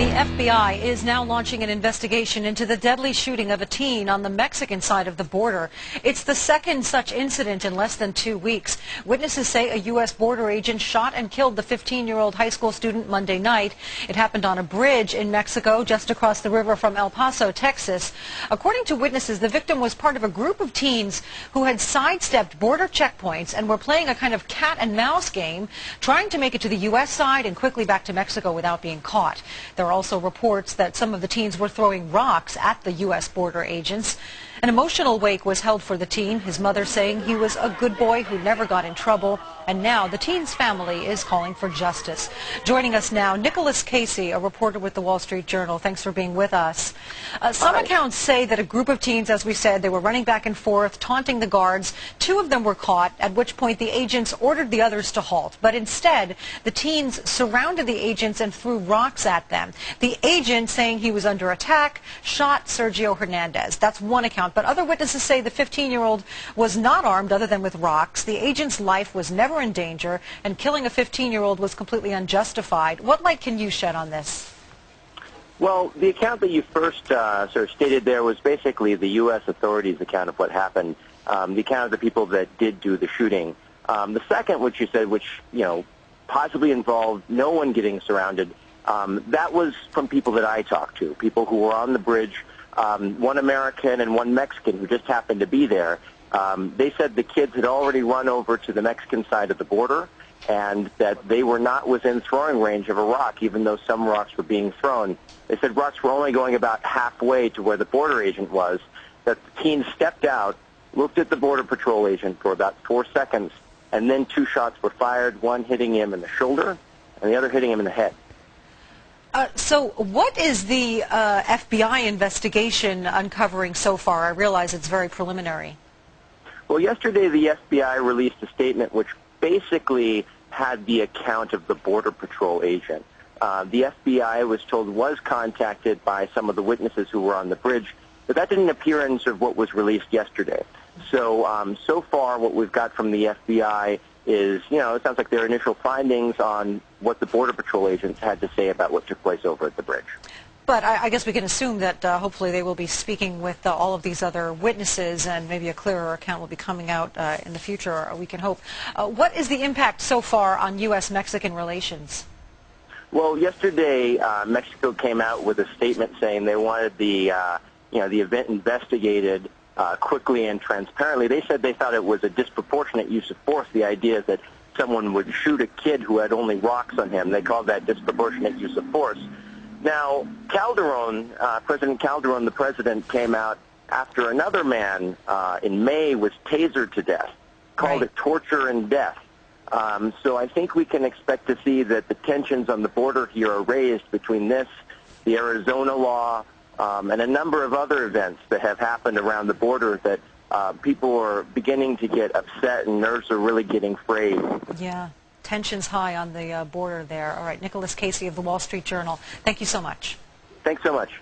The FBI is now launching an investigation into the deadly shooting of a teen on the Mexican side of the border. It's the second such incident in less than 2 weeks. Witnesses say a U.S. border agent shot and killed the 15-year-old high school student Monday night. It happened on a bridge in Mexico just across the river from El Paso, Texas. According to witnesses, the victim was part of a group of teens who had sidestepped border checkpoints and were playing a kind of cat and mouse game, trying to make it to the U.S. side and quickly back to Mexico without being caught. There are also reports that some of the teens were throwing rocks at the U.S. border agents. An emotional wake was held for the teen, his mother saying he was a good boy who never got in trouble. And now the teen's family is calling for justice. Joining us now, Nicholas Casey, a reporter with the Wall Street Journal. Thanks for being with us. Some accounts say that a group of teens, as we said, they were running back and forth, taunting the guards. 2 of them were caught, at which point the agents ordered the others to halt. But instead, the teens surrounded the agents and threw rocks at them. The agent, saying he was under attack, shot Sergio Hernandez. That's one account. But other witnesses say the 15-year-old was not armed other than with rocks. The agent's life was never in danger, and killing a 15-year-old was completely unjustified. What light can you shed on this? Well, the account that you first sort of stated there was basically the U.S. authorities' account of what happened, the account of the people that did do the shooting. The second, which you said, which, possibly involved no one getting surrounded, that was from people that I talked to, people who were on the bridge, one American and one Mexican who just happened to be there. They said the kids had already run over to the Mexican side of the border and that they were not within throwing range of a rock, even though some rocks were being thrown. They said rocks were only going about halfway to where the border agent was, that the teen stepped out, looked at the Border Patrol agent for about 4 seconds, and then 2 shots were fired, one hitting him in the shoulder and the other hitting him in the head. So what is the FBI investigation uncovering so far? I realize it's very preliminary. Well, yesterday the FBI released a statement which basically had the account of the Border Patrol agent. The FBI, was told, was contacted by some of the witnesses who were on the bridge, but that didn't appear in sort of what was released yesterday. So, so far what we've got from the FBI is, it sounds like their initial findings on what the Border Patrol agents had to say about what took place over at the bridge. But I guess we can assume that hopefully they will be speaking with all of these other witnesses, and maybe a clearer account will be coming out in the future, we can hope. What is the impact so far on U.S.-Mexican relations? Well, yesterday Mexico came out with a statement saying they wanted the event investigated quickly and transparently. They said they thought it was a disproportionate use of force, the idea that someone would shoot a kid who had only rocks on him. They called that disproportionate use of force. Now, Calderon, President Calderon, the president, came out after another man in May was tasered to death, called it torture and death. So I think we can expect to see that the tensions on the border here are raised between this, the Arizona law, and a number of other events that have happened around the border that people are beginning to get upset and nerves are really getting frayed. Yeah. Tensions high on the border there. All right, Nicholas Casey of the Wall Street Journal. Thank you so much. Thanks so much.